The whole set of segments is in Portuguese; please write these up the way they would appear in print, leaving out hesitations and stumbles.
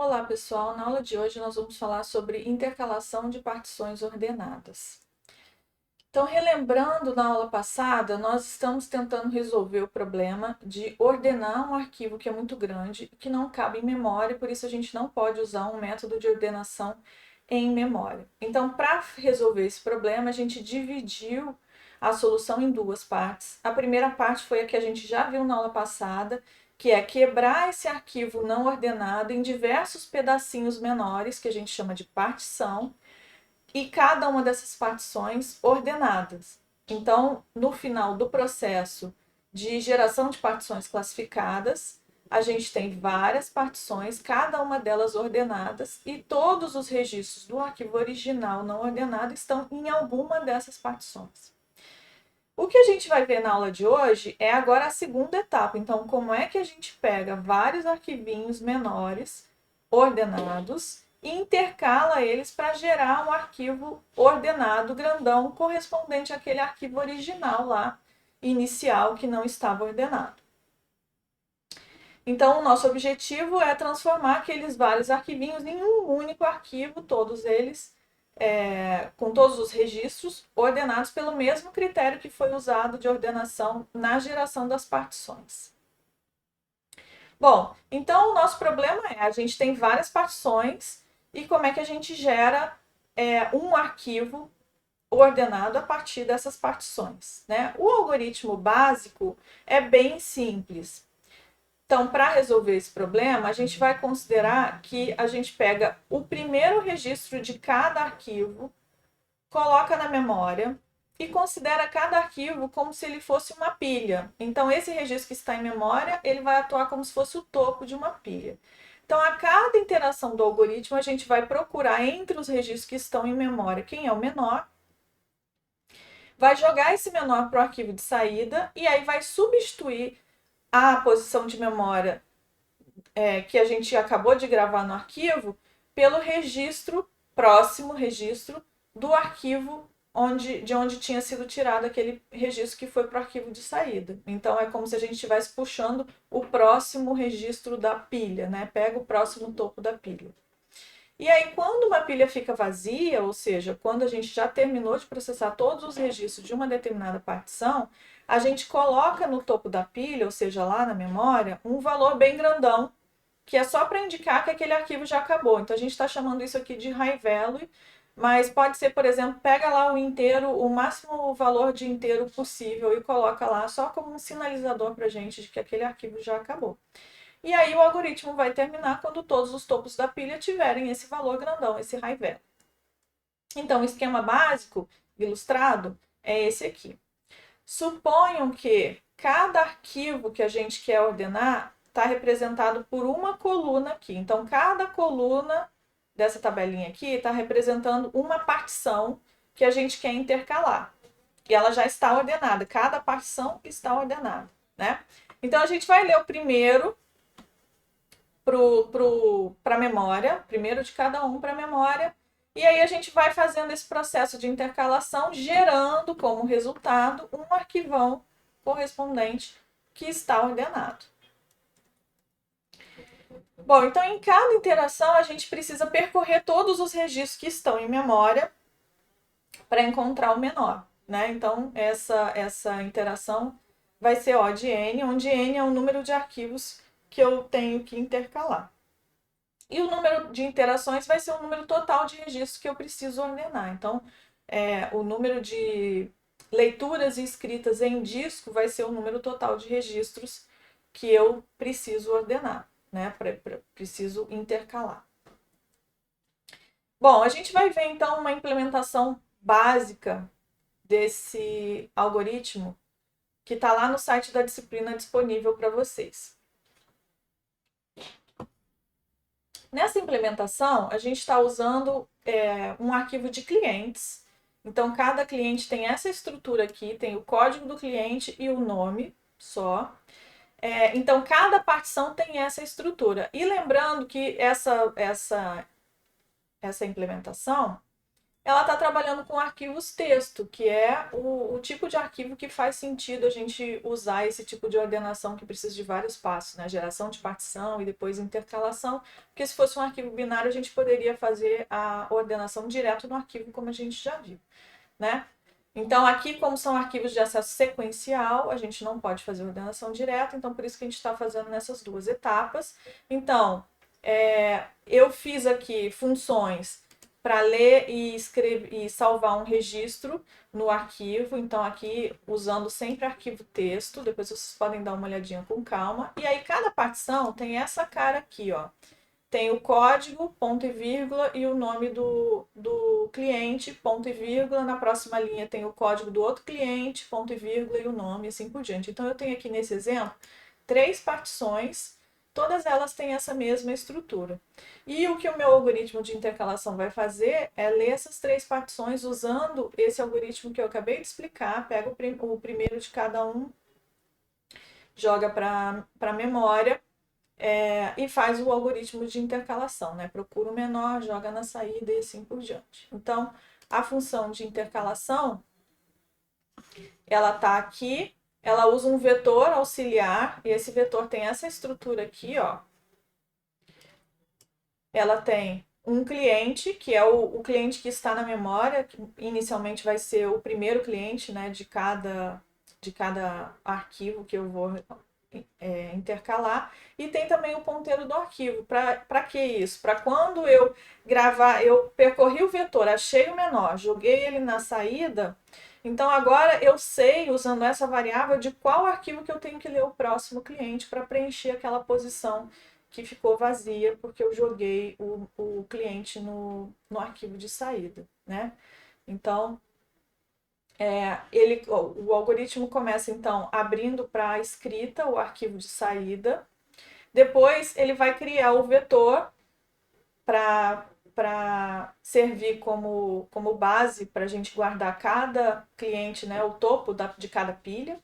Olá, pessoal. Na aula de hoje nós vamos falar sobre intercalação de partições ordenadas. Então, relembrando na aula passada, nós estamos tentando resolver o problema de ordenar um arquivo que é muito grande, que não cabe em memória, por isso a gente não pode usar um método de ordenação em memória. Então, para resolver esse problema, a gente dividiu a solução em duas partes. A primeira parte foi a que a gente já viu na aula passada, que é quebrar esse arquivo não ordenado em diversos pedacinhos menores, que a gente chama de partição, e cada uma dessas partições ordenadas. Então, no final do processo de geração de partições classificadas, a gente tem várias partições, cada uma delas ordenadas, e todos os registros do arquivo original não ordenado estão em alguma dessas partições. O que a gente vai ver na aula de hoje é agora a segunda etapa. Então, como é que a gente pega vários arquivinhos menores ordenados e intercala eles para gerar um arquivo ordenado grandão correspondente àquele arquivo original lá, inicial, que não estava ordenado. Então, o nosso objetivo é transformar aqueles vários arquivinhos em um único arquivo, todos eles com todos os registros ordenados pelo mesmo critério que foi usado de ordenação na geração das partições. Bom, então o nosso problema a gente tem várias partições e como é que a gente gera um arquivo ordenado a partir dessas partições, né? O algoritmo básico é bem simples. Então, para resolver esse problema, a gente vai considerar que a gente pega o primeiro registro de cada arquivo, coloca na memória e considera cada arquivo como se ele fosse uma pilha. Então, esse registro que está em memória, ele vai atuar como se fosse o topo de uma pilha. Então, a cada interação do algoritmo, a gente vai procurar entre os registros que estão em memória quem é o menor, vai jogar esse menor para o arquivo de saída e aí vai substituir a posição de memória que a gente acabou de gravar no arquivo pelo registro, próximo registro do arquivo de onde tinha sido tirado aquele registro que foi para o arquivo de saída. Então é como se a gente estivesse puxando o próximo registro da pilha, né? Pega o próximo topo da pilha. E aí, quando uma pilha fica vazia, ou seja, quando a gente já terminou de processar todos os registros de uma determinada partição, a gente coloca no topo da pilha, ou seja, lá na memória, um valor bem grandão, que é só para indicar que aquele arquivo já acabou. Então, a gente está chamando isso aqui de high value, mas pode ser, por exemplo, pega lá o inteiro, o máximo valor de inteiro possível e coloca lá só como um sinalizador para a gente de que aquele arquivo já acabou. E aí o algoritmo vai terminar quando todos os topos da pilha tiverem esse valor grandão, esse high value. Então, o esquema básico, ilustrado, é esse aqui. Suponham que cada arquivo que a gente quer ordenar está representado por uma coluna aqui. Então, cada coluna dessa tabelinha aqui está representando uma partição que a gente quer intercalar. E ela já está ordenada, cada partição está ordenada, né? Então, a gente vai ler o primeiro para a memória, primeiro de cada um para a memória, e aí a gente vai fazendo esse processo de intercalação, gerando como resultado um arquivão correspondente que está ordenado. Bom, então em cada interação a gente precisa percorrer todos os registros que estão em memória para encontrar o menor, né? Então essa interação vai ser O de n, onde n é o número de arquivos que eu tenho que intercalar. E o número de interações vai ser o número total de registros que eu preciso ordenar. Então, o número de leituras e escritas em disco vai ser o número total de registros que eu preciso ordenar, né? Preciso intercalar. Bom, a gente vai ver então uma implementação básica desse algoritmo que está lá no site da disciplina disponível para vocês. Nessa implementação, a gente está usando um arquivo de clientes. Então, cada cliente tem essa estrutura aqui, tem o código do cliente e o nome só. Então, cada partição tem essa estrutura. E lembrando que essa implementação, Ela está trabalhando com arquivos texto, que é o tipo de arquivo que faz sentido a gente usar esse tipo de ordenação que precisa de vários passos, né? Geração de partição e depois intercalação, porque se fosse um arquivo binário a gente poderia fazer a ordenação direto no arquivo, como a gente já viu, né? Então aqui, como são arquivos de acesso sequencial, a gente não pode fazer ordenação direta, então por isso que a gente está fazendo nessas duas etapas. Então, eu fiz aqui funções para ler e escrever e salvar um registro no arquivo. Então, aqui usando sempre arquivo texto, depois vocês podem dar uma olhadinha com calma. E aí, cada partição tem essa cara aqui, ó. Tem o código, ponto e vírgula, e o nome do cliente, ponto e vírgula. Na próxima linha tem o código do outro cliente, ponto e vírgula, e o nome, assim por diante. Então, eu tenho aqui nesse exemplo 3 partições, todas elas têm essa mesma estrutura. E o que o meu algoritmo de intercalação vai fazer é ler essas 3 partições usando esse algoritmo que eu acabei de explicar, pega o primeiro de cada um, joga para a memória, e faz o algoritmo de intercalação, né? Procura o menor, joga na saída e assim por diante. Então, a função de intercalação, ela está aqui, ela usa um vetor auxiliar, e esse vetor tem essa estrutura aqui, ó. Ela tem um cliente, que é o cliente que está na memória, que inicialmente vai ser o primeiro cliente, né, de cada arquivo que eu vou intercalar, e tem também o ponteiro do arquivo. Para que isso? Para quando eu gravar, eu percorri o vetor, achei o menor, joguei ele na saída, então agora eu sei, usando essa variável, de qual arquivo que eu tenho que ler o próximo cliente para preencher aquela posição que ficou vazia, porque eu joguei o cliente no arquivo de saída, né? Então, o algoritmo começa então abrindo para a escrita o arquivo de saída. Depois ele vai criar o vetor para servir como base para a gente guardar cada cliente, né, o topo de cada pilha.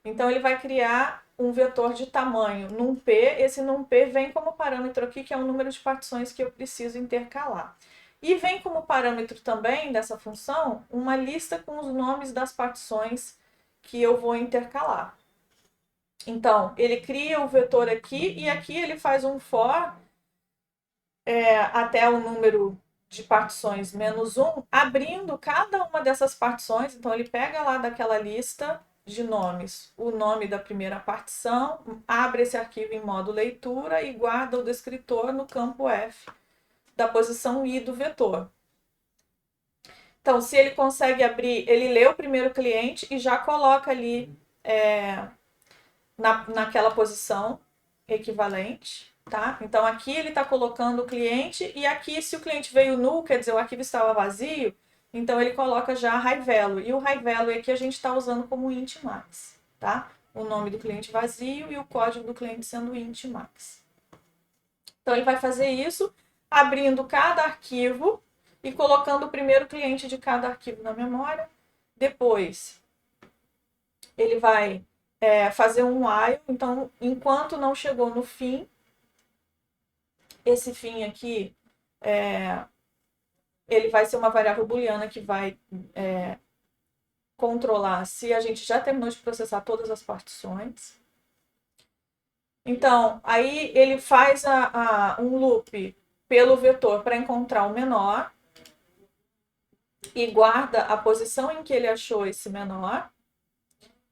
Então ele vai criar um vetor de tamanho num esse num vem como parâmetro aqui, que é o número de partições que eu preciso intercalar. E vem como parâmetro também dessa função uma lista com os nomes das partições que eu vou intercalar. Então, ele cria o vetor aqui e aqui ele faz um for até o número de partições -1, abrindo cada uma dessas partições. Então, ele pega lá daquela lista de nomes o nome da primeira partição, abre esse arquivo em modo leitura e guarda o descritor no campo F da posição I do vetor. Então, se ele consegue abrir, ele lê o primeiro cliente e já coloca ali naquela posição equivalente, tá? Então, aqui ele está colocando o cliente e aqui, se o cliente veio null, quer dizer, o arquivo estava vazio, então ele coloca já high value. E o high value aqui a gente está usando como int max, tá? O nome do cliente vazio e o código do cliente sendo int max. Então, ele vai fazer isso abrindo cada arquivo e colocando o primeiro cliente de cada arquivo na memória. Depois, ele vai fazer um while. Então, enquanto não chegou no fim, esse fim aqui, ele vai ser uma variável booleana que vai controlar se a gente já terminou de processar todas as partições. Então, aí ele faz um loop pelo vetor para encontrar o menor e guarda a posição em que ele achou esse menor.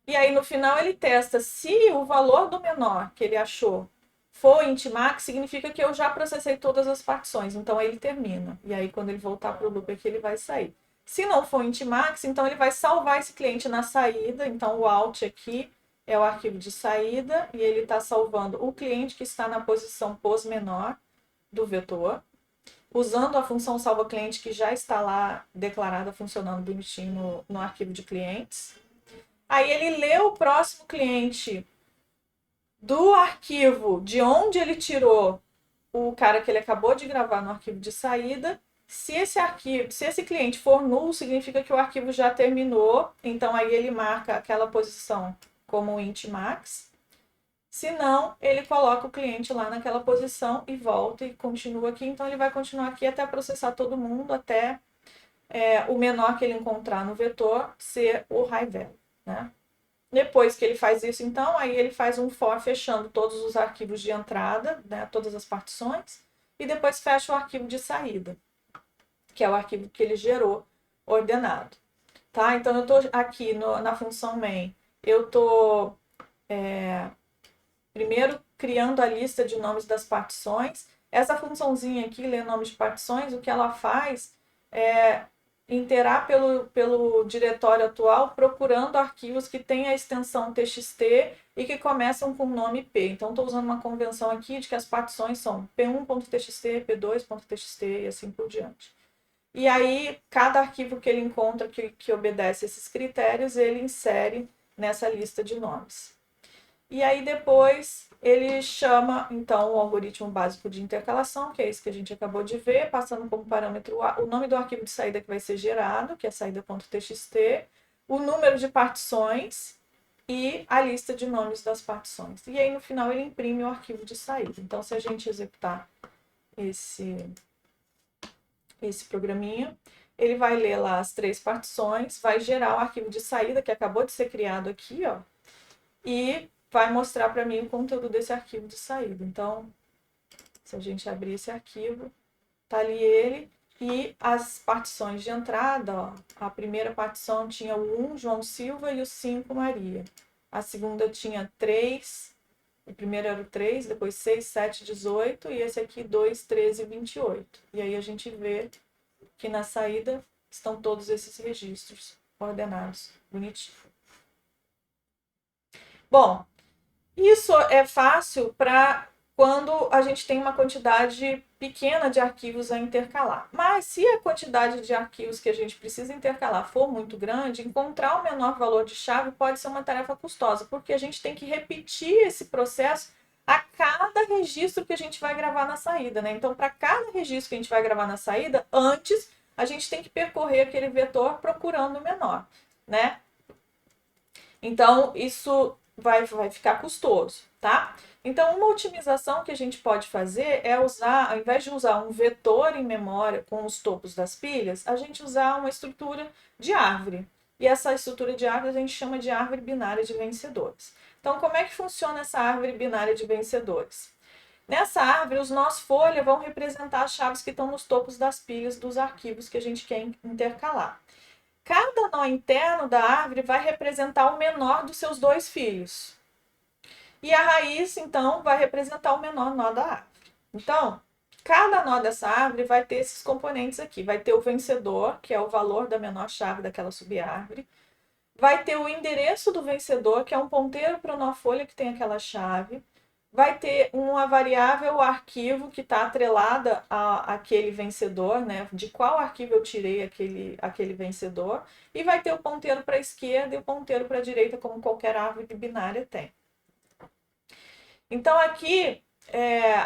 E aí, no final, ele testa se o valor do menor que ele achou for int max, significa que eu já processei todas as partições. Então, ele termina. E aí, quando ele voltar para o loop aqui, ele vai sair. Se não for int max, então ele vai salvar esse cliente na saída. Então, o out aqui é o arquivo de saída. E ele está salvando o cliente que está na posição pos menor do vetor, usando a função salva cliente que já está lá declarada, funcionando bonitinho no arquivo de clientes. Aí ele lê o próximo cliente do arquivo de onde ele tirou o cara que ele acabou de gravar no arquivo de saída. Se esse cliente for null, significa que o arquivo já terminou. Então aí ele marca aquela posição como int max. Se não, ele coloca o cliente lá naquela posição e volta e continua aqui. Então ele vai continuar aqui até processar todo mundo, até o menor que ele encontrar no vetor ser o high value, né? Depois que ele faz isso, então, aí ele faz um for fechando todos os arquivos de entrada, né, todas as partições, e depois fecha o arquivo de saída, que é o arquivo que ele gerou ordenado. Tá? Então, eu estou aqui na função main, eu estou primeiro criando a lista de nomes das partições. Essa funçãozinha aqui, ler nomes de partições, o que ela faz é interar pelo diretório atual, procurando arquivos que têm a extensão txt e que começam com o nome p. Então, estou usando uma convenção aqui de que as partições são p1.txt, p2.txt e assim por diante. E aí, cada arquivo que ele encontra que obedece esses critérios, ele insere nessa lista de nomes. E aí depois ele chama, então, o algoritmo básico de intercalação, que é esse que a gente acabou de ver, passando como parâmetro o nome do arquivo de saída que vai ser gerado, que é saída.txt, o número de partições e a lista de nomes das partições. E aí, no final, ele imprime o arquivo de saída. Então, se a gente executar esse programinha, ele vai ler lá as 3 partições, vai gerar o arquivo de saída, que acabou de ser criado aqui, ó, e vai mostrar para mim o conteúdo desse arquivo de saída. Então, se a gente abrir esse arquivo, tá ali ele e as partições de entrada, ó. A primeira partição tinha o 1, João Silva, e o 5, Maria. A segunda tinha 3, o primeiro era o 3, depois 6, 7, 18, e esse aqui 2, 13 e 28. E aí a gente vê que na saída estão todos esses registros ordenados, bonitinho. Bom, isso é fácil para quando a gente tem uma quantidade pequena de arquivos a intercalar. Mas se a quantidade de arquivos que a gente precisa intercalar for muito grande, encontrar o menor valor de chave pode ser uma tarefa custosa, porque a gente tem que repetir esse processo a cada registro que a gente vai gravar na saída, né? Então, para cada registro que a gente vai gravar na saída, antes a gente tem que percorrer aquele vetor procurando o menor, né? Então, isso vai ficar custoso, tá? Então, uma otimização que a gente pode fazer é usar, ao invés de usar um vetor em memória com os topos das pilhas, a gente usar uma estrutura de árvore. E essa estrutura de árvore a gente chama de árvore binária de vencedores. Então, como é que funciona essa árvore binária de vencedores? Nessa árvore, os nós folha vão representar as chaves que estão nos topos das pilhas dos arquivos que a gente quer intercalar. Cada nó interno da árvore vai representar o menor dos seus 2 filhos. E a raiz, então, vai representar o menor nó da árvore. Então, cada nó dessa árvore vai ter esses componentes aqui. Vai ter o vencedor, que é o valor da menor chave daquela subárvore. Vai ter o endereço do vencedor, que é um ponteiro para o nó folha que tem aquela chave. Vai ter uma variável arquivo que está atrelada àquele vencedor, né? De qual arquivo eu tirei aquele vencedor. E vai ter o ponteiro para a esquerda e o ponteiro para a direita, como qualquer árvore binária tem. Então, aqui,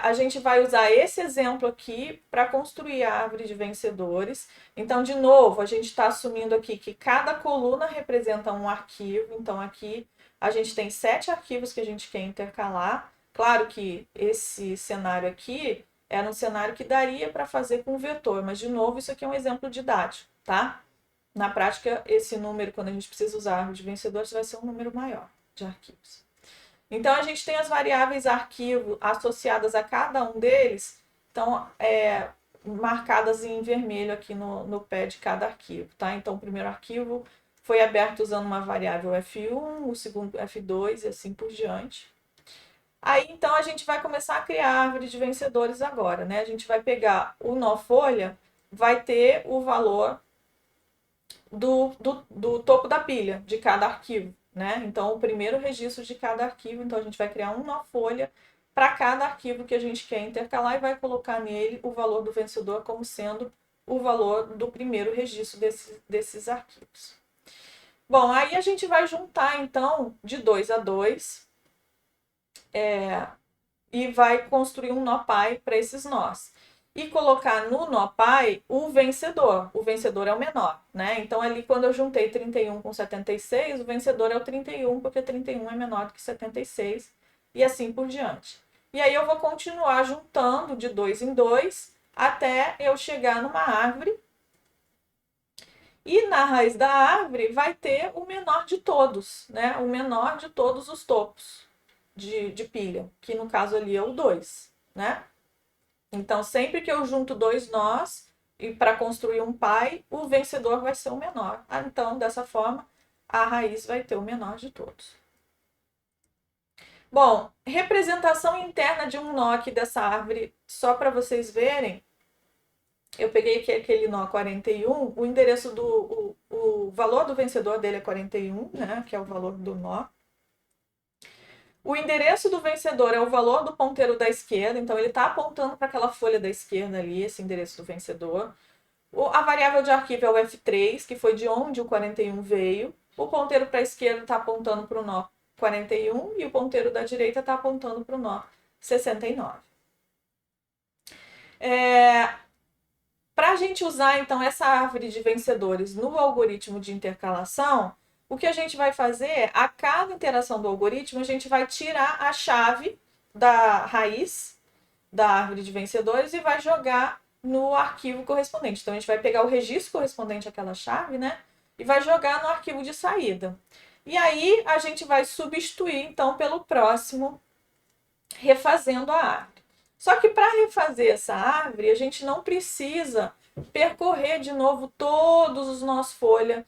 a gente vai usar esse exemplo aqui para construir a árvore de vencedores. Então, de novo, a gente está assumindo aqui que cada coluna representa um arquivo. Então, aqui a gente tem 7 arquivos que a gente quer intercalar. Claro que esse cenário aqui era um cenário que daria para fazer com vetor, mas, de novo, isso aqui é um exemplo didático, tá? Na prática, esse número, quando a gente precisa usar a árvore de vencedores, vai ser um número maior de arquivos. Então, a gente tem as variáveis arquivo associadas a cada um deles, então, marcadas em vermelho aqui no pé de cada arquivo, tá? Então, o primeiro arquivo foi aberto usando uma variável F1, o segundo F2 e assim por diante. Aí, então, a gente vai começar a criar a árvore de vencedores agora, né? A gente vai pegar o nó folha, vai ter o valor do topo da pilha de cada arquivo, né? Então, o primeiro registro de cada arquivo, então a gente vai criar uma folha para cada arquivo que a gente quer intercalar e vai colocar nele o valor do vencedor como sendo o valor do primeiro registro desses arquivos. Bom, aí a gente vai juntar, então, de 2 a 2 e vai construir um nó pai para esses nós. E colocar no nó pai o vencedor. O vencedor é o menor, né? Então, ali, quando eu juntei 31 com 76, o vencedor é o 31, porque 31 é menor do que 76, e assim por diante. E aí, eu vou continuar juntando de 2 em 2 até eu chegar numa árvore E na raiz da árvore vai ter o menor de todos, né? O menor de todos os topos de pilha, que no caso ali é o 2, né? Então, sempre que eu junto dois nós e para construir um pai, o vencedor vai ser o menor. Então, dessa forma, a raiz vai ter o menor de todos. Bom, representação interna de um nó aqui dessa árvore, só para vocês verem. Eu peguei aqui aquele nó 41, o endereço o valor do vencedor dele é 41, né, que é o valor do nó. O endereço do vencedor é o valor do ponteiro da esquerda, então ele está apontando para aquela folha da esquerda ali, esse endereço do vencedor. A variável de arquivo é o F3, que foi de onde o 41 veio. O ponteiro para a esquerda está apontando para o nó 41 e o ponteiro da direita está apontando para o nó 69. Para a gente usar, então, essa árvore de vencedores no algoritmo de intercalação, o que a gente vai fazer, a cada interação do algoritmo, a gente vai tirar a chave da raiz da árvore de vencedores e vai jogar no arquivo correspondente. Então, a gente vai pegar o registro correspondente àquela chave, né? E vai jogar no arquivo de saída. E aí, a gente vai substituir, então, pelo próximo, refazendo a árvore. Só que para refazer essa árvore, a gente não precisa percorrer de novo todos os nós folha,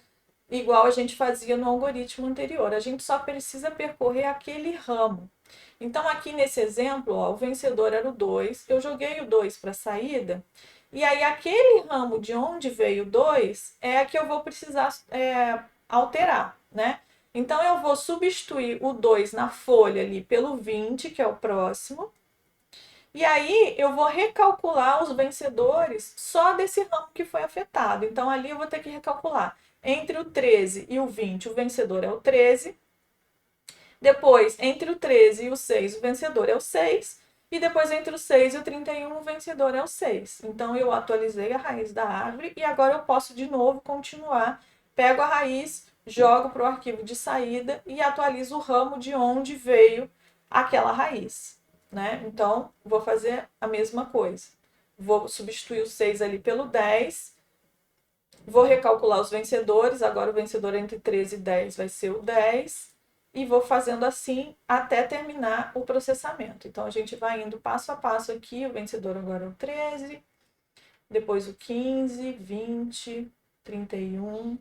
igual a gente fazia no algoritmo anterior. A gente só precisa percorrer aquele ramo. Então, aqui nesse exemplo, ó, o vencedor era o 2, eu joguei o 2 para a saída, e aí aquele ramo de onde veio o 2 é que eu vou precisar alterar, né? Então, eu vou substituir o 2 na folha ali pelo 20, que é o próximo, e aí eu vou recalcular os vencedores só desse ramo que foi afetado. Então, ali eu vou ter que recalcular. Entre o 13 e o 20, o vencedor é o 13. Depois, entre o 13 e o 6, o vencedor é o 6. E depois, entre o 6 e o 31, o vencedor é o 6. Então, eu atualizei a raiz da árvore e agora eu posso de novo continuar. Pego a raiz, jogo para o arquivo de saída e atualizo o ramo de onde veio aquela raiz, né? Então, vou fazer a mesma coisa. Vou substituir o 6 ali pelo 10. Vou recalcular os vencedores. Agora, o vencedor entre 13 e 10 vai ser o 10. E vou fazendo assim até terminar o processamento. Então, a gente vai indo passo a passo aqui. O vencedor agora é o 13, depois o 15, 20, 31,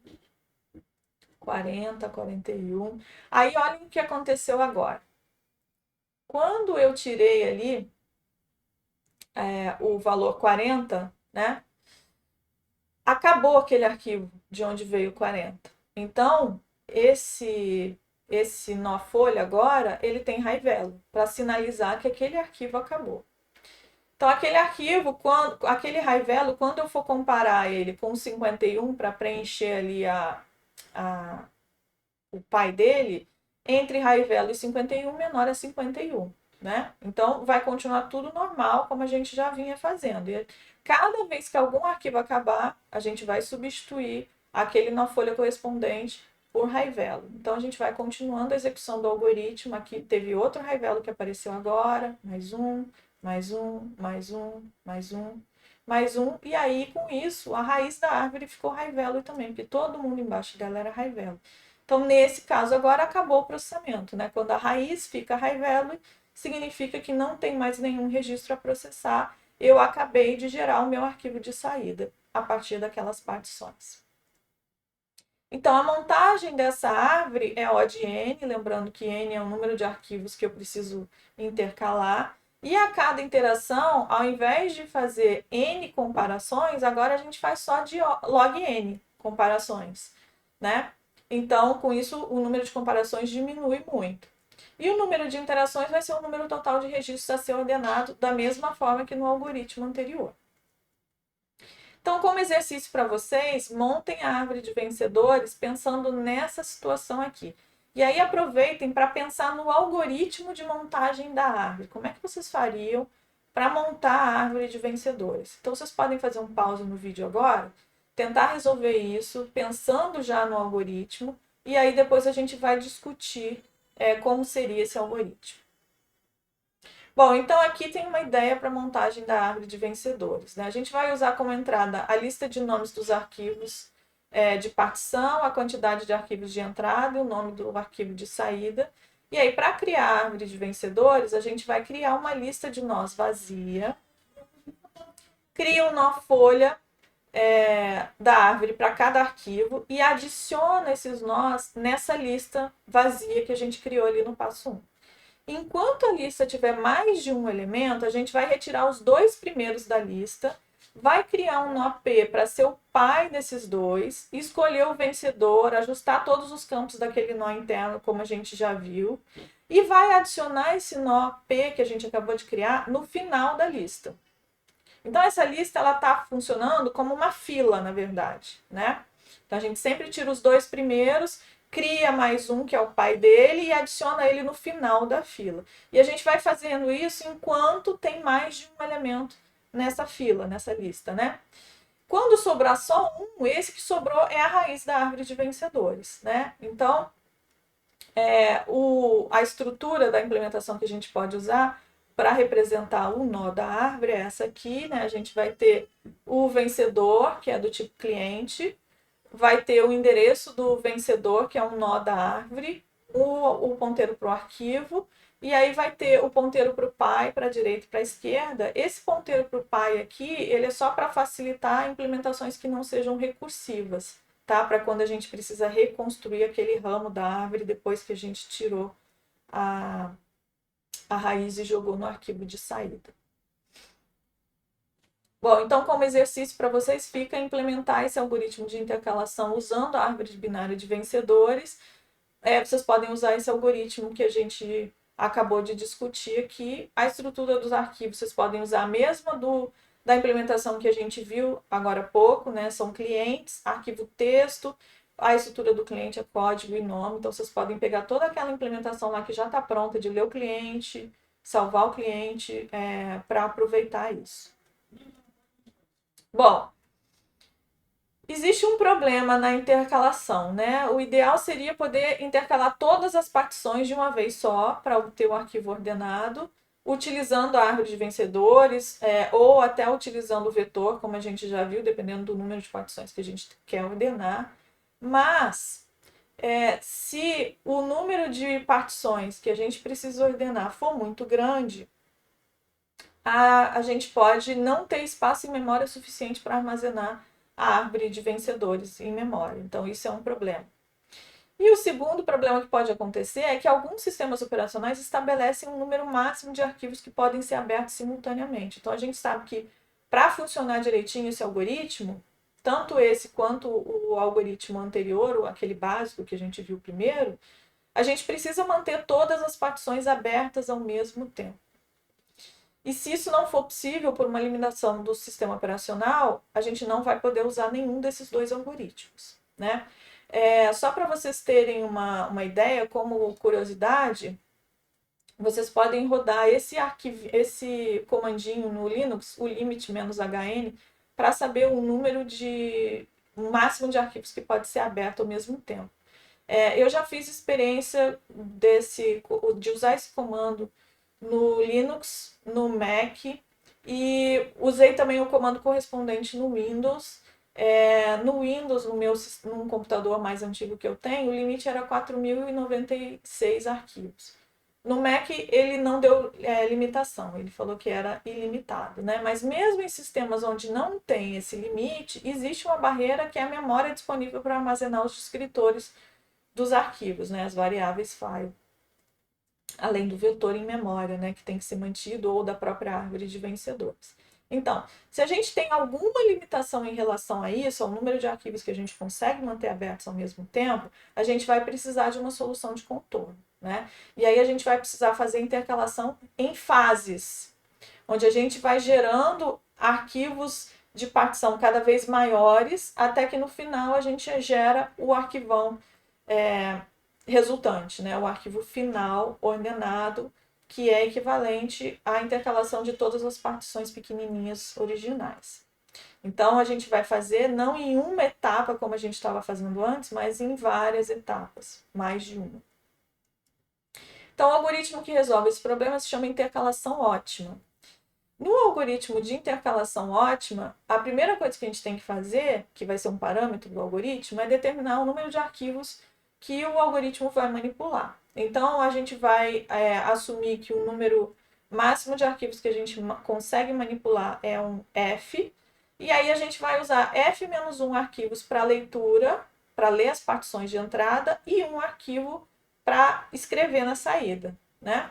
40, 41. Aí, olhem o que aconteceu agora. Quando eu tirei ali o valor 40, né? Acabou aquele arquivo de onde veio 40. Então, esse nó folha agora, ele tem raivelo, para sinalizar que aquele arquivo acabou. Então, aquele arquivo, aquele raivelo, quando eu for comparar ele com o 51 para preencher ali o pai dele, entre raivelo e 51, menor é 51. Né? Então, vai continuar tudo normal, como a gente já vinha fazendo. E cada vez que algum arquivo acabar, a gente vai substituir aquele na folha correspondente por raivelo. Então, a gente vai continuando a execução do algoritmo. Aqui teve outro raivelo que apareceu agora, mais um, mais um, mais um, mais um, mais um. E aí, com isso, a raiz da árvore ficou raivelo também, porque todo mundo embaixo dela era raivelo. Então, nesse caso, agora acabou o processamento, né? Quando a raiz fica raivelo, significa que não tem mais nenhum registro a processar. Eu acabei de gerar o meu arquivo de saída a partir daquelas partições. Então, a montagem dessa árvore é O de N, lembrando que N é o número de arquivos que eu preciso intercalar. E a cada interação, ao invés de fazer N comparações, agora a gente faz só de log N comparações, né? Então, com isso, o número de comparações diminui muito. E o número de interações vai ser o número total de registros a ser ordenado da mesma forma que no algoritmo anterior. Então, como exercício para vocês, montem a árvore de vencedores pensando nessa situação aqui. E aí aproveitem para pensar no algoritmo de montagem da árvore. Como é que vocês fariam para montar a árvore de vencedores? Então, vocês podem fazer um pause no vídeo agora, tentar resolver isso, pensando já no algoritmo, e aí depois a gente vai discutir como seria esse algoritmo. Bom, então aqui tem uma ideia para a montagem da árvore de vencedores, né? A gente vai usar como entrada a lista de nomes dos arquivos de partição, a quantidade de arquivos de entrada e o nome do arquivo de saída. E aí, para criar a árvore de vencedores, a gente vai criar uma lista de nós vazia, cria um nó folha da árvore para cada arquivo e adiciona esses nós nessa lista vazia que a gente criou ali no passo 1. Enquanto a lista tiver mais de um elemento, a gente vai retirar os dois primeiros da lista, vai criar um nó P para ser o pai desses dois, escolher o vencedor, ajustar todos os campos daquele nó interno, como a gente já viu, e vai adicionar esse nó P que a gente acabou de criar no final da lista. Então, essa lista está funcionando como uma fila, na verdade, né? Então, a gente sempre tira os dois primeiros, cria mais um, que é o pai dele, e adiciona ele no final da fila. E a gente vai fazendo isso enquanto tem mais de um elemento nessa fila, nessa lista, né? Quando sobrar só um, esse que sobrou é a raiz da árvore de vencedores, né? Então, a estrutura da implementação que a gente pode usar para representar o nó da árvore é essa aqui, né? A gente vai ter o vencedor, que é do tipo cliente, vai ter o endereço do vencedor, que é um nó da árvore, o ponteiro para o arquivo, e aí vai ter o ponteiro para o pai, para a direita e para a esquerda. Esse ponteiro para o pai aqui, ele é só para facilitar implementações que não sejam recursivas, tá? Para quando a gente precisa reconstruir aquele ramo da árvore depois que a gente tirou a raiz e jogou no arquivo de saída. Bom, então como exercício para vocês fica implementar esse algoritmo de intercalação usando a árvore binária de vencedores. Vocês podem usar esse algoritmo que a gente acabou de discutir aqui. A estrutura dos arquivos vocês podem usar a mesma da implementação que a gente viu agora há pouco, né? São clientes, arquivo texto, a estrutura do cliente é código e nome. Então vocês podem pegar toda aquela implementação lá que já está pronta de ler o cliente, salvar o cliente, para aproveitar isso. Bom, existe um problema na intercalação, né? O ideal seria poder intercalar todas as partições de uma vez só para obter o arquivo ordenado, utilizando a árvore de vencedores, ou até utilizando o vetor, como a gente já viu, dependendo do número de partições que a gente quer ordenar. Mas, se o número de partições que a gente precisa ordenar for muito grande, a gente pode não ter espaço em memória suficiente para armazenar a árvore de vencedores em memória. Então, isso é um problema. E o segundo problema que pode acontecer é que alguns sistemas operacionais estabelecem um número máximo de arquivos que podem ser abertos simultaneamente. Então, a gente sabe que para funcionar direitinho esse algoritmo, tanto esse quanto o algoritmo anterior, aquele básico que a gente viu primeiro, a gente precisa manter todas as partições abertas ao mesmo tempo. E se isso não for possível por uma limitação do sistema operacional, a gente não vai poder usar nenhum desses dois algoritmos, né? Só para vocês terem uma ideia, como curiosidade, vocês podem rodar esse comandinho no Linux, o limit-hn, para saber o máximo de arquivos que pode ser aberto ao mesmo tempo. Eu já fiz experiência de usar esse comando no Linux, no Mac, e usei também o comando correspondente no Windows. No Windows, num computador mais antigo que eu tenho, o limite era 4.096 arquivos. No Mac, ele não deu limitação, ele falou que era ilimitado, né? Mas mesmo em sistemas onde não tem esse limite, existe uma barreira que é a memória disponível para armazenar os descritores dos arquivos, né? As variáveis file. Além do vetor em memória, né, que tem que ser mantido, ou da própria árvore de vencedores. Então, se a gente tem alguma limitação em relação a isso, ao número de arquivos que a gente consegue manter abertos ao mesmo tempo, a gente vai precisar de uma solução de contorno, né? E aí a gente vai precisar fazer intercalação em fases, onde a gente vai gerando arquivos de partição cada vez maiores, até que no final a gente gera o arquivão resultante, né? O arquivo final ordenado, que é equivalente à intercalação de todas as partições pequenininhas originais. Então, a gente vai fazer não em uma etapa, como a gente estava fazendo antes, mas em várias etapas, mais de uma. Então, o algoritmo que resolve esse problema se chama intercalação ótima. No algoritmo de intercalação ótima, a primeira coisa que a gente tem que fazer, que vai ser um parâmetro do algoritmo, é determinar o número de arquivos que o algoritmo vai manipular. Então, a gente vai assumir que o número máximo de arquivos que a gente consegue manipular é um F, e aí a gente vai usar F-1 arquivos para leitura, para ler as partições de entrada, e um arquivo para escrever na saída, né?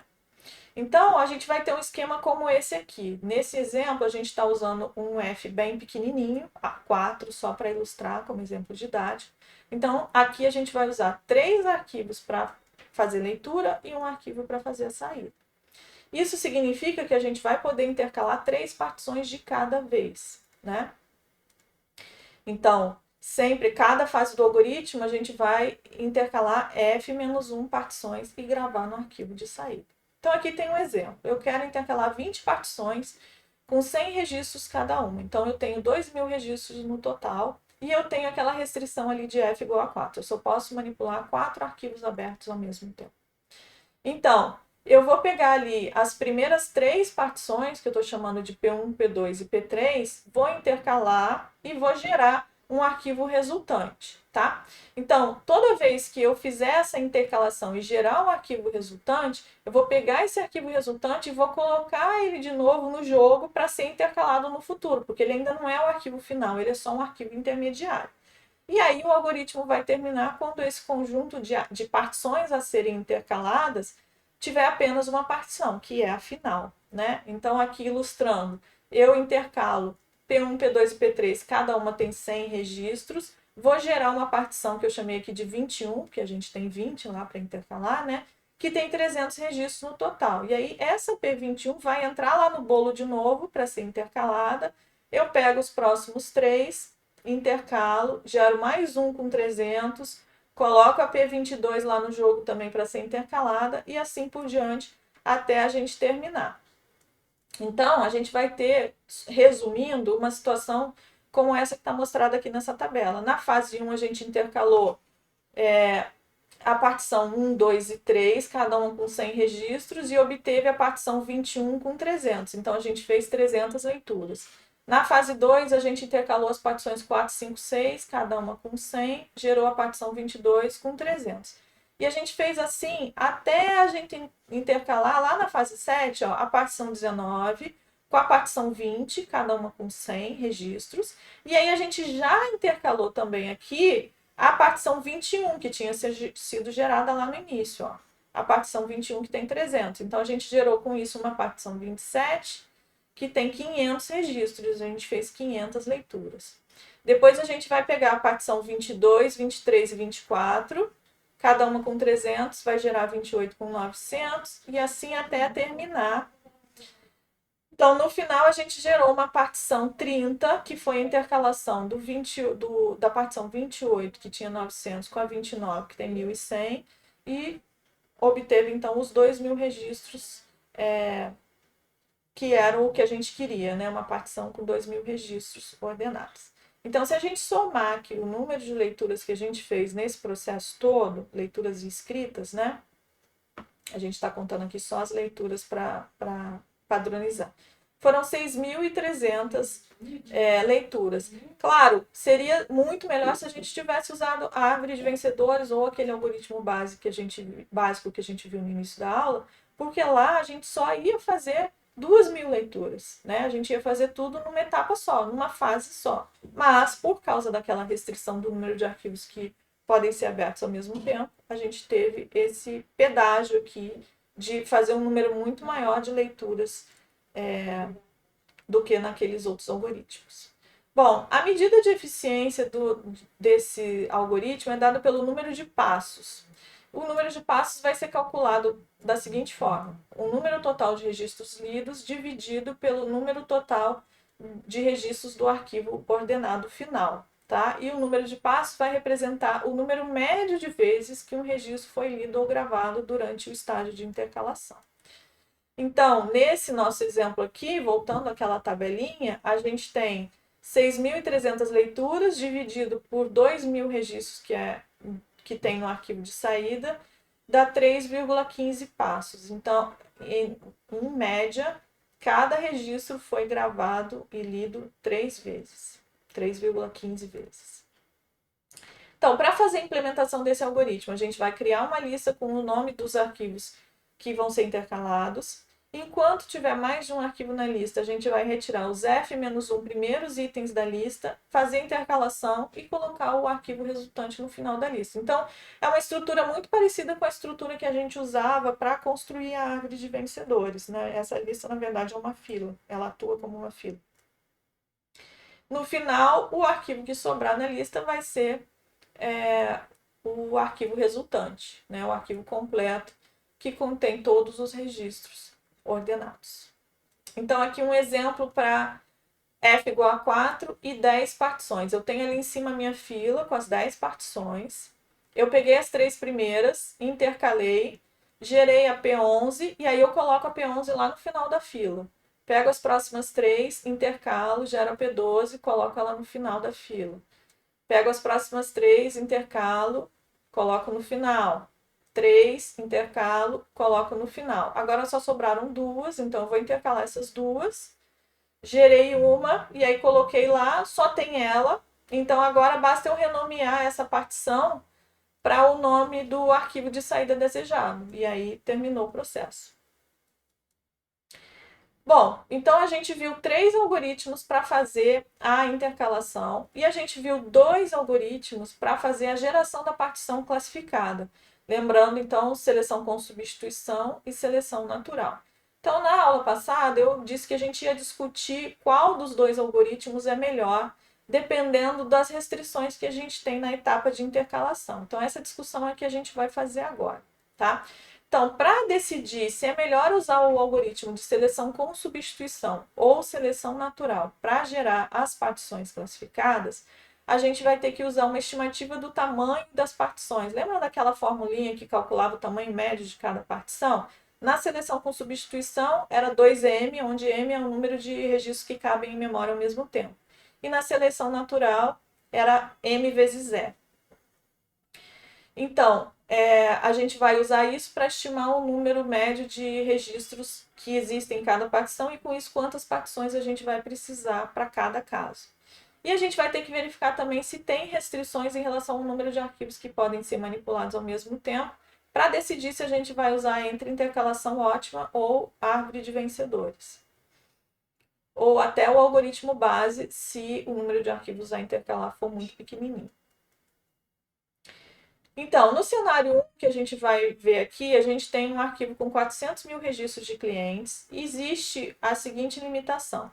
Então, a gente vai ter um esquema como esse aqui. Nesse exemplo, a gente está usando um F bem pequenininho, A4, só para ilustrar como exemplo didático. Então, aqui a gente vai usar 3 arquivos para fazer leitura e um arquivo para fazer a saída. Isso significa que a gente vai poder intercalar 3 partições de cada vez, né? Então, sempre, cada fase do algoritmo, a gente vai intercalar F-1 partições e gravar no arquivo de saída. Então, aqui tem um exemplo. Eu quero intercalar 20 partições com 100 registros cada uma. Então, eu tenho 2.000 registros no total e eu tenho aquela restrição ali de F igual a 4. Eu só posso manipular 4 arquivos abertos ao mesmo tempo. Então, eu vou pegar ali as primeiras 3 partições, que eu estou chamando de P1, P2 e P3, vou intercalar e vou gerar um arquivo resultante, tá? Então, toda vez que eu fizer essa intercalação e gerar um arquivo resultante, eu vou pegar esse arquivo resultante e vou colocar ele de novo no jogo para ser intercalado no futuro, porque ele ainda não é o arquivo final, ele é só um arquivo intermediário. E aí o algoritmo vai terminar quando esse conjunto de partições a serem intercaladas tiver apenas uma partição, que é a final, né? Então, aqui ilustrando, eu intercalo P1, P2 e P3, cada uma tem 100 registros, vou gerar uma partição que eu chamei aqui de 21, porque a gente tem 20 lá para intercalar, né? Que tem 300 registros no total. E aí, essa P21 vai entrar lá no bolo de novo para ser intercalada. Eu pego os próximos 3, intercalo, gero mais um com 300, coloco a P22 lá no jogo também para ser intercalada e assim por diante até a gente terminar. Então, a gente vai ter, resumindo, uma situação como essa que está mostrada aqui nessa tabela. Na fase 1, a gente intercalou a partição 1, 2 e 3, cada uma com 100 registros, e obteve a partição 21 com 300. Então, a gente fez 300 leituras. Na fase 2, a gente intercalou as partições 4, 5, 6, cada uma com 100, gerou a partição 22 com 300. E a gente fez assim até a gente intercalar lá na fase 7, ó, a partição 19 com a partição 20, cada uma com 100 registros. E aí a gente já intercalou também aqui a partição 21, que tinha sido gerada lá no início, ó. A partição 21 que tem 300. Então, a gente gerou com isso uma partição 27, que tem 500 registros. A gente fez 500 leituras. Depois, a gente vai pegar a partição 22, 23 e 24, cada uma com 300, vai gerar 28 com 900, e assim até terminar. Então, no final, a gente gerou uma partição 30, que foi a intercalação da partição 28, que tinha 900, com a 29, que tem 1.100, e obteve, então, os 2.000 registros, que era o que a gente queria, né? Uma partição com 2.000 registros ordenados. Então, se a gente somar aqui o número de leituras que a gente fez nesse processo todo, leituras e escritas, né? A gente está contando aqui só as leituras para padronizar. Foram 6.300 leituras. Claro, seria muito melhor se a gente tivesse usado a árvore de vencedores ou aquele algoritmo básico que a gente viu no início da aula, porque lá a gente só ia fazer 2.000 leituras, né? A gente ia fazer tudo numa etapa só, numa fase só. Mas, por causa daquela restrição do número de arquivos que podem ser abertos ao mesmo tempo, a gente teve esse pedágio aqui de fazer um número muito maior de leituras do que naqueles outros algoritmos. Bom, a medida de eficiência desse algoritmo é dada pelo número de passos. O número de passos vai ser calculado da seguinte forma: o número total de registros lidos dividido pelo número total de registros do arquivo ordenado final. Tá? E o número de passos vai representar o número médio de vezes que um registro foi lido ou gravado durante o estágio de intercalação. Então, nesse nosso exemplo aqui, voltando àquela tabelinha, a gente tem 6.300 leituras dividido por 2.000 registros que tem no arquivo de saída, dá 3,15 passos. Então, em média, cada registro foi gravado e lido 3 vezes, 3,15 vezes. Então, para fazer a implementação desse algoritmo, a gente vai criar uma lista com o nome dos arquivos que vão ser intercalados. Enquanto tiver mais de um arquivo na lista, a gente vai retirar os F-1 primeiros itens da lista, fazer a intercalação e colocar o arquivo resultante no final da lista. Então, é uma estrutura muito parecida com a estrutura que a gente usava para construir a árvore de vencedores, né? Essa lista, na verdade, é uma fila, ela atua como uma fila. No final, o arquivo que sobrar na lista vai ser o arquivo resultante, né? O arquivo completo que contém todos os registros ordenados. Então, aqui um exemplo para F igual a 4 e 10 partições. Eu tenho ali em cima a minha fila com as 10 partições. Eu peguei as 3 primeiras, intercalei, gerei a P11 e aí eu coloco a P11 lá no final da fila. Pego as próximas 3, intercalo, gero a P12, coloco ela no final da fila. Pego as próximas 3, intercalo, coloco no final. 3, intercalo, coloco no final. Agora só sobraram 2, então eu vou intercalar essas 2. Gerei uma e aí coloquei lá, só tem ela. Então agora basta eu renomear essa partição para o nome do arquivo de saída desejado. E aí terminou o processo. Bom, então a gente viu 3 algoritmos para fazer a intercalação e a gente viu 2 algoritmos para fazer a geração da partição classificada. Lembrando, então, seleção com substituição e seleção natural. Então, na aula passada, eu disse que a gente ia discutir qual dos 2 algoritmos é melhor, dependendo das restrições que a gente tem na etapa de intercalação. Então, essa discussão é que a gente vai fazer agora, tá? Então, para decidir se é melhor usar o algoritmo de seleção com substituição ou seleção natural para gerar as partições classificadas, a gente vai ter que usar uma estimativa do tamanho das partições. Lembra daquela formulinha que calculava o tamanho médio de cada partição? Na seleção com substituição era 2M, onde M é o número de registros que cabem em memória ao mesmo tempo. E na seleção natural era M vezes E. Então, a gente vai usar isso para estimar o número médio de registros que existem em cada partição e com isso quantas partições a gente vai precisar para cada caso. E a gente vai ter que verificar também se tem restrições em relação ao número de arquivos que podem ser manipulados ao mesmo tempo, para decidir se a gente vai usar entre intercalação ótima ou árvore de vencedores. Ou até o algoritmo base, se o número de arquivos a intercalar for muito pequenininho. Então, no cenário 1 que a gente vai ver aqui, a gente tem um arquivo com 400 mil registros de clientes e existe a seguinte limitação.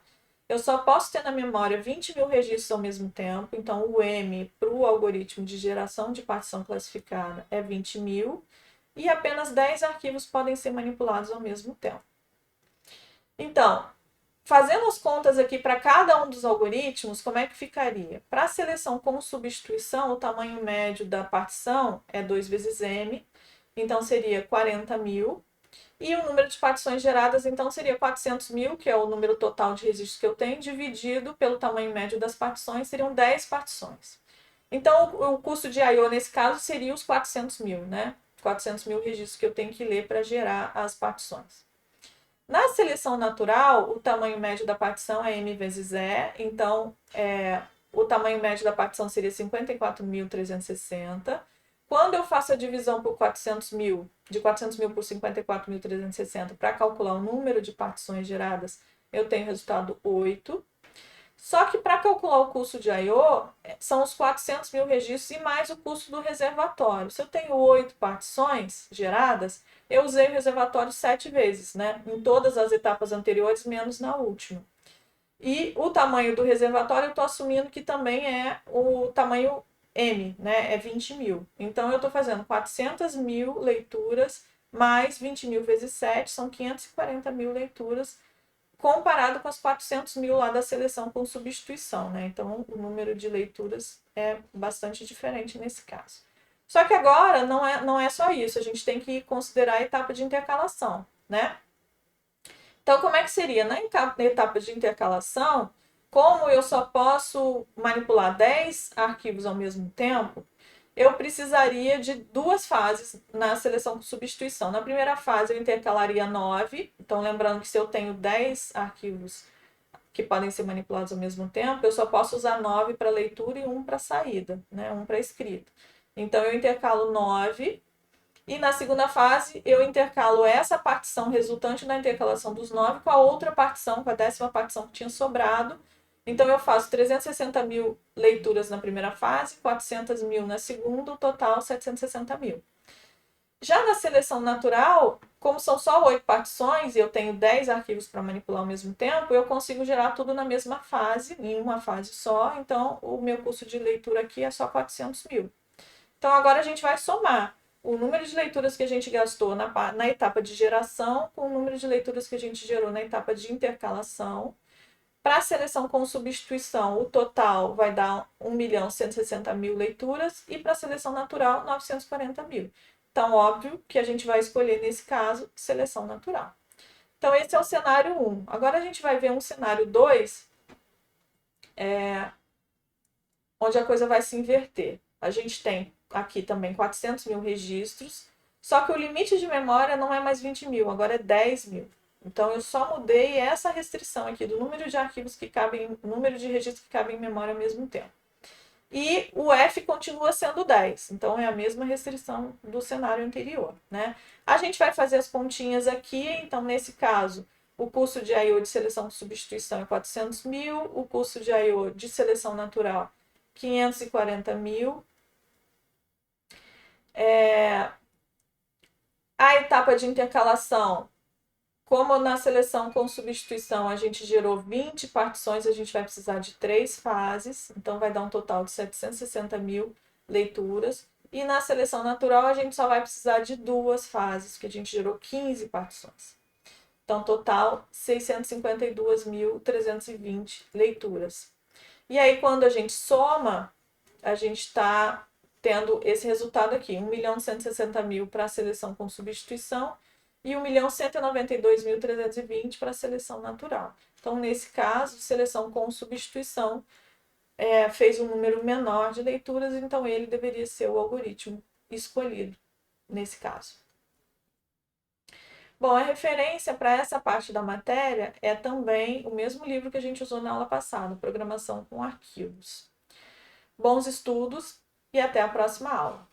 Eu só posso ter na memória 20 mil registros ao mesmo tempo, então o M para o algoritmo de geração de partição classificada é 20 mil e apenas 10 arquivos podem ser manipulados ao mesmo tempo. Então, fazendo as contas aqui para cada um dos algoritmos, como é que ficaria? Para a seleção com substituição, o tamanho médio da partição é 2 vezes M, então seria 40 mil. E o número de partições geradas, então, seria 400 mil, que é o número total de registros que eu tenho, dividido pelo tamanho médio das partições, seriam 10 partições. Então, o custo de I/O nesse caso seria os 400 mil, né? 400 mil registros que eu tenho que ler para gerar as partições. Na seleção natural, o tamanho médio da partição é M vezes E, então o tamanho médio da partição seria 54.360. Quando eu faço a divisão por 400 mil, de 400 mil por 54.360 para calcular o número de partições geradas, eu tenho o resultado 8. Só que para calcular o custo de I/O, são os 400 mil registros e mais o custo do reservatório. Se eu tenho 8 partições geradas, eu usei o reservatório 7 vezes, né? Em todas as etapas anteriores, menos na última. E o tamanho do reservatório, eu estou assumindo que também é o tamanho M, né? É 20 mil. Então, eu estou fazendo 400 mil leituras mais 20 mil vezes 7, são 540 mil leituras, comparado com as 400 mil lá da seleção com substituição, né? Então, o número de leituras é bastante diferente nesse caso. Só que agora não é só isso, a gente tem que considerar a etapa de intercalação, né? Então, como é que seria? Na etapa de intercalação, como eu só posso manipular 10 arquivos ao mesmo tempo, eu precisaria de duas fases na seleção com substituição. Na primeira fase, eu intercalaria 9. Então, lembrando que se eu tenho 10 arquivos que podem ser manipulados ao mesmo tempo, eu só posso usar 9 para leitura e 1 para saída, né? 1 para escrita. Então, eu intercalo 9. E na segunda fase, eu intercalo essa partição resultante da intercalação dos 9 com a outra partição, com a 10ª partição que tinha sobrado. Então, eu faço 360 mil leituras na primeira fase, 400 mil na segunda, o total 760 mil. Já na seleção natural, como são só 8 partições e eu tenho 10 arquivos para manipular ao mesmo tempo, eu consigo gerar tudo na mesma fase, em uma fase só. Então, o meu custo de leitura aqui é só 400 mil. Então, agora a gente vai somar o número de leituras que a gente gastou na etapa de geração com o número de leituras que a gente gerou na etapa de intercalação. Para a seleção com substituição, o total vai dar 1.160.000 leituras e para a seleção natural, 940 mil. Então, óbvio que a gente vai escolher, nesse caso, seleção natural. Então, esse é o cenário 1. Agora, a gente vai ver um cenário 2, onde a coisa vai se inverter. A gente tem aqui também 400 mil registros, só que o limite de memória não é mais 20 mil, agora é 10 mil. Então, eu só mudei essa restrição aqui do número de arquivos que cabem, número de registros que cabem em memória ao mesmo tempo. E o F continua sendo 10, então é a mesma restrição do cenário anterior, né? A gente vai fazer as continhas aqui, então nesse caso, o custo de I/O de seleção de substituição é 400 mil, o custo de I/O de seleção natural 540 mil. A etapa de intercalação, como na seleção com substituição a gente gerou 20 partições, a gente vai precisar de 3 fases, então vai dar um total de 760 mil leituras. E na seleção natural a gente só vai precisar de 2 fases, porque a gente gerou 15 partições. Então, total, 652.320 leituras. E aí, quando a gente soma, a gente está tendo esse resultado aqui, 1.160.000 para a seleção com substituição e 1.192.320 para a seleção natural. Então, nesse caso, seleção com substituição fez um número menor de leituras, então ele deveria ser o algoritmo escolhido nesse caso. Bom, a referência para essa parte da matéria é também o mesmo livro que a gente usou na aula passada, Programação com Arquivos. Bons estudos e até a próxima aula.